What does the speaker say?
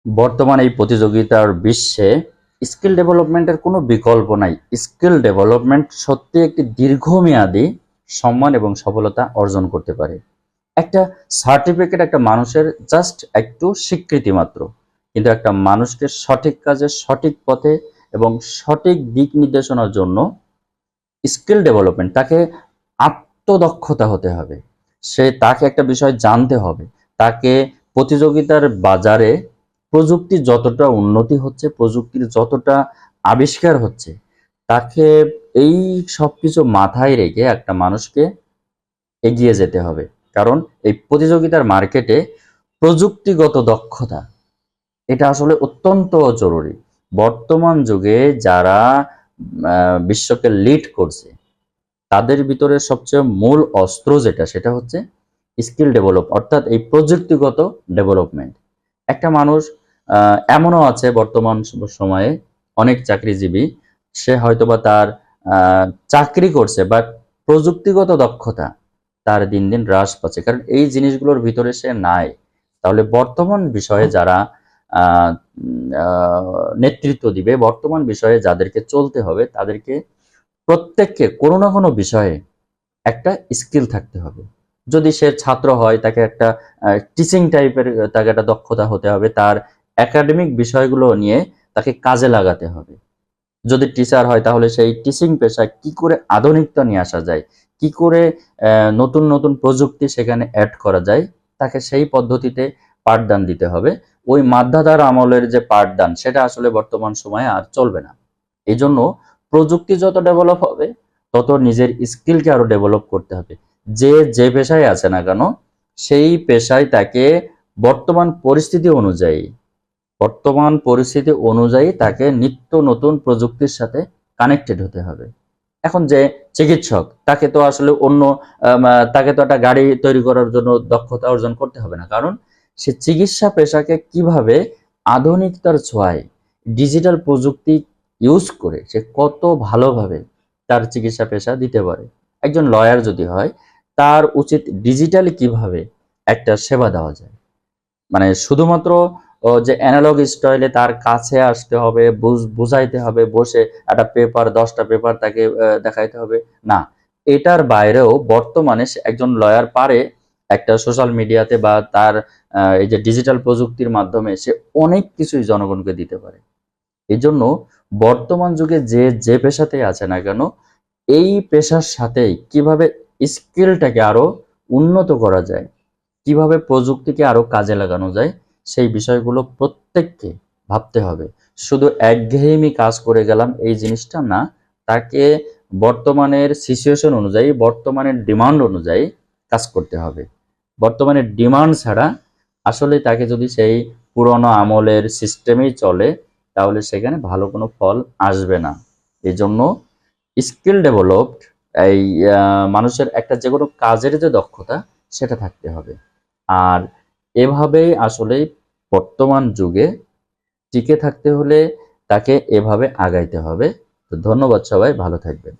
বর্তমান এই প্রতিযোগিতার বিশ্বে স্কিল ডেভেলপমেন্টের কোনো বিকল্প নাই। স্কিল ডেভেলপমেন্ট সত্যি একটি দীর্ঘমেয়াদী সম্মান এবং সফলতা অর্জন করতে পারে। একটা সার্টিফিকেট একটা মানুষের জাস্ট একটু স্বীকৃতি মাত্র, কিন্তু একটা মানুষকে সঠিক কাজে সঠিক পথে এবং সঠিক দিক নির্দেশনার জন্য স্কিল ডেভেলপমেন্ট, তাকে আত্মদক্ষতা হতে হবে। তাকে একটা বিষয় জানতে হবে। তাকে প্রতিযোগিতার বাজারে প্রযুক্তি যতটা উন্নতি হচ্ছে, প্রযুক্তির যতটা আবিষ্কার হচ্ছে, তাকে এই সব কিছু মাথায় রেখে একটা মানুষকে এগিয়ে যেতে হবে। কারণ এই প্রতিযোগিতার মার্কেটে প্রযুক্তিগত দক্ষতা এটা আসলে অত্যন্ত জরুরি। বর্তমান যুগে যারা বিশ্বকে লিড করছে, তাদের ভিতরে সবচেয়ে মূল অস্ত্র যেটা, সেটা হচ্ছে স্কিল ডেভেলপ, অর্থাৎ এই প্রযুক্তিগত ডেভেলপমেন্ট। একটা মানুষ এমনও আছে বর্তমান সময়ে, অনেক চাকরিজীবী, সে হয়তোবা তার চাকরি করছে, বাট প্রযুক্তিগত দক্ষতা তার দিন দিন হ্রাস পাচ্ছে, কারণ এই জিনিসগুলোর ভিতরে সে নাই। তাহলে বর্তমান বিষয়ে যারা নেতৃত্ব দিবে, বর্তমান বিষয়ে যাদেরকে চলতে হবে, তাদেরকে প্রত্যেককে কোনো না কোনো বিষয়ে একটা স্কিল থাকতে হবে। যদি সে ছাত্র হয়, তাকে একটা টিচিং টাইপের তাকে একটা দক্ষতা হতে হবে। তার একাডেমিক বিষয়গুলো নিয়ে তাকে কাজে লাগাতে হবে। যদি টিচার হয়, তাহলে সেই টিচিং পেশায় কি করে আধুনিকতা নিয়ে আসা যায়, কি করে নতুন নতুন প্রযুক্তি সেখানে অ্যাড করা যায়, তাকে সেই পদ্ধতিতে পাঠদান দিতে হবে। ওই মাধ্যাদার আমলের যে পাঠদান, সেটা আসলে বর্তমান সময়ে আর চলবে না। এই জন্য প্রযুক্তি যত ডেভেলপ হবে, তত নিজের স্কিলকে আরো ডেভেলপ করতে হবে। যে পেশায় আছে না কেন, সেই পেশায় তাকে বর্তমান পরিস্থিতি অনুযায়ী তাকে নিত্য নতুন প্রযুক্তির সাথে কানেক্টেড হতে হবে। এখন যে চিকিৎসক, তাকে তো আসলে তাকে তো একটা গাড়ি তৈরি করার জন্য দক্ষতা অর্জন করতে হবে না, কারণ সে চিকিৎসা পেশাকে কিভাবে আধুনিকতার ছোঁয়ায় ডিজিটাল প্রযুক্তি ইউজ করে সে কত ভালোভাবে তার চিকিৎসা পেশা দিতে পারে। একজন লয়ার যদি হয়, তার উচিত ডিজিটালি কিভাবে একটা সেবা দেওয়া যায়। মানে শুধুমাত্র যে অ্যানালগ স্টাইলে তার কাছে আসতে হবে, বুঝাইতে হবে, বসে একটা পেপার 10টা পেপার তাকে দেখাইতে হবে, না। এটার বাইরেও বর্তমানে একজন লয়ার পারে একটা সোশ্যাল মিডিয়াতে বা তার এই যে ডিজিটাল প্রযুক্তির মাধ্যমে সে অনেক কিছুই জনগণকে দিতে পারে। এই জন্য বর্তমান যুগে যে পেশাতে আছে না কেন, এই পেশার সাথেই কিভাবে স্কিলটাকে আরো উন্নত করা যায়, কিভাবে প্রযুক্তিকে আরো কাজে লাগানো যায়, সেই বিষয়গুলো প্রত্যেককে ভাবতে হবে। শুধু একঘেয়েমি কাজ করে গেলাম এই জিনিসটা না, তাকে বর্তমানের সিচুয়েশন অনুযায়ী, বর্তমানের ডিমান্ড অনুযায়ী কাজ করতে হবে। বর্তমানের ডিমান্ড ছাড়া আসলে তাকে যদি সেই পুরনো আমলের সিস্টেমেই চলে, তাহলে সেখানে ভালো কোনো ফল আসবে না। এই জন্য স্কিল ডেভেলপড এই মানুষের একটা যে কোনো কাজের যে দক্ষতা, সেটা থাকতে হবে। আর এভাবেই আসলে বর্তমান যুগে টিকে থাকতে হলে তাকে এভাবে আগাইতে হবে। তো ধন্যবাদ, সবাই ভালো থাকবেন।